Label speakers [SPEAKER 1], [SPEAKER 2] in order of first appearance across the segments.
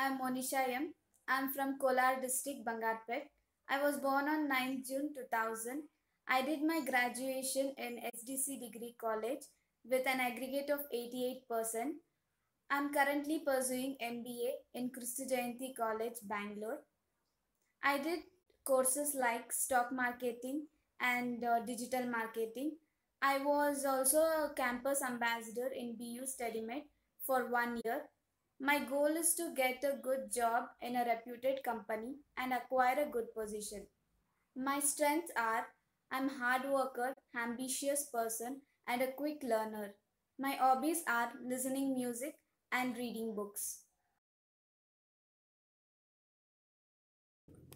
[SPEAKER 1] I'm Monisha M. I'm from Kolar district, Bangarpet. I was born on 9th June 2000. I did my graduation in SDC Degree College with an aggregate of 88%. I'm currently pursuing MBA in Christy Jayanti College, Bangalore. I did courses like stock marketing and digital marketing. I was also a campus ambassador in BU StudyMed for 1 year. My goal is to get a good job in a reputed company and acquire a good position. My strengths are I'm hard worker, ambitious person and a quick learner. My hobbies are listening music and reading books.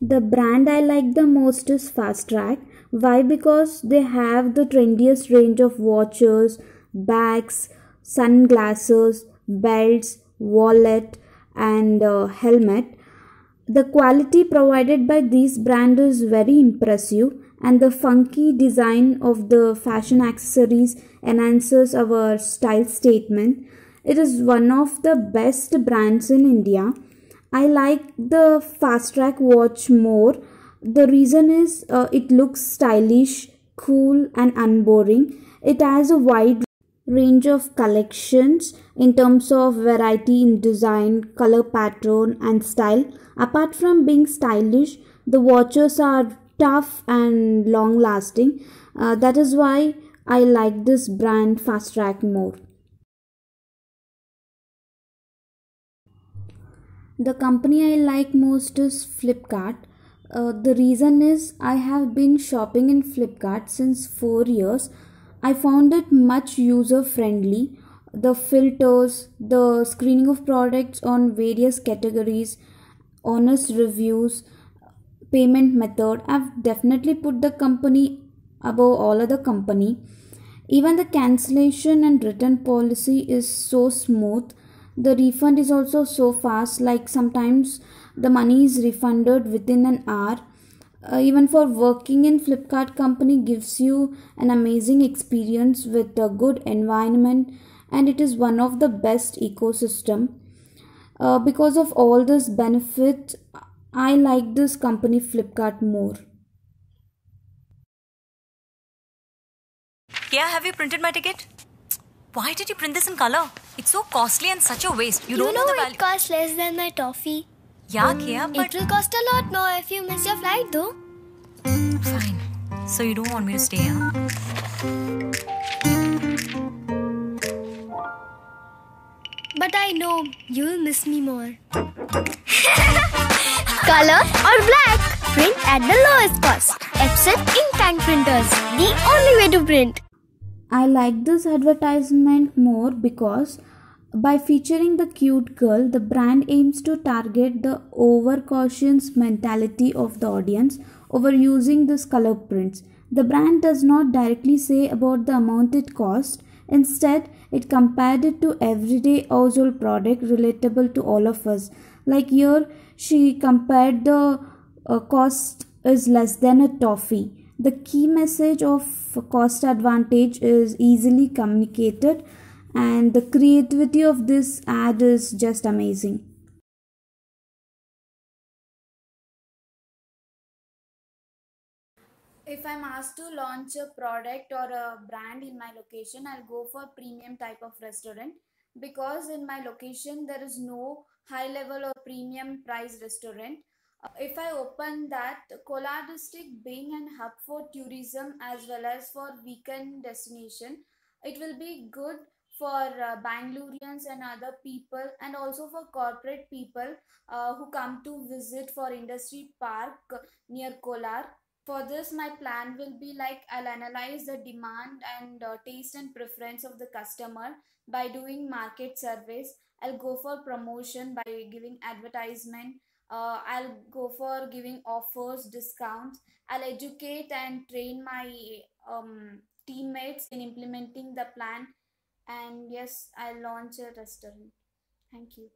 [SPEAKER 2] The brand I like the most is Fast Track. Why? Because they have the trendiest range of watches, bags, sunglasses, belts, wallet, and helmet. The quality provided by these brands is very impressive, and the funky design of the fashion accessories enhances our style statement. It is one of the best brands in India. I like the Fast Track watch more. The reason is it looks stylish, cool, and unboring. It has a wide range of collections in terms of variety in design, color pattern, and style. Apart from being stylish, the watches are tough and long lasting. That is why I like this brand Fast Track more. The company I like most is Flipkart. The reason is I have been shopping in Flipkart since 4 years. I found it much user friendly. The filters, the screening of products on various categories, honest reviews, payment method. I've definitely put the company above all other company. Even the cancellation and return policy is so smooth. The refund is also so fast, like sometimes the money is refunded within an hour. Even for working in Flipkart company gives you an amazing experience with a good environment, and it is one of the best ecosystem. Because of all this benefit, I like this company Flipkart more.
[SPEAKER 3] Yeah, have you printed my ticket? Why did you print this in color? It's so costly and such a waste. You don't know the value.
[SPEAKER 4] It costs less than my toffee.
[SPEAKER 3] Yeah, Kia, but
[SPEAKER 4] It will cost a lot more if you miss your flight though.
[SPEAKER 3] fine. So you don't want me to stay, huh?
[SPEAKER 4] But I know you'll miss me more. Color or black? Print at the lowest cost. Epson ink tank printers. The only way to print.
[SPEAKER 2] I like this advertisement more because by featuring the cute girl, the brand aims to target the overcautious mentality of the audience over using these color prints. The brand does not directly say about the amount it cost. Instead, it compared it to everyday household product relatable to all of us. Like here, she compared the cost is less than a toffee. The key message of cost advantage is easily communicated, and the creativity of this ad is just amazing.
[SPEAKER 1] If I'm asked to launch a product or a brand in my location, I'll go for premium type of restaurant because in my location there is no high level or premium price restaurant. If I open that, Kolar district being an hub for tourism as well as for weekend destination, it will be good for Bangaloreans and other people and also for corporate people who come to visit for industry park near Kolar. For this, my plan will be like I'll analyze the demand and taste and preference of the customer by doing market surveys. I'll go for promotion by giving advertisement. I'll go for giving offers, discounts. I'll educate and train my teammates in implementing the plan. And yes, I'll launch a restaurant. Thank you.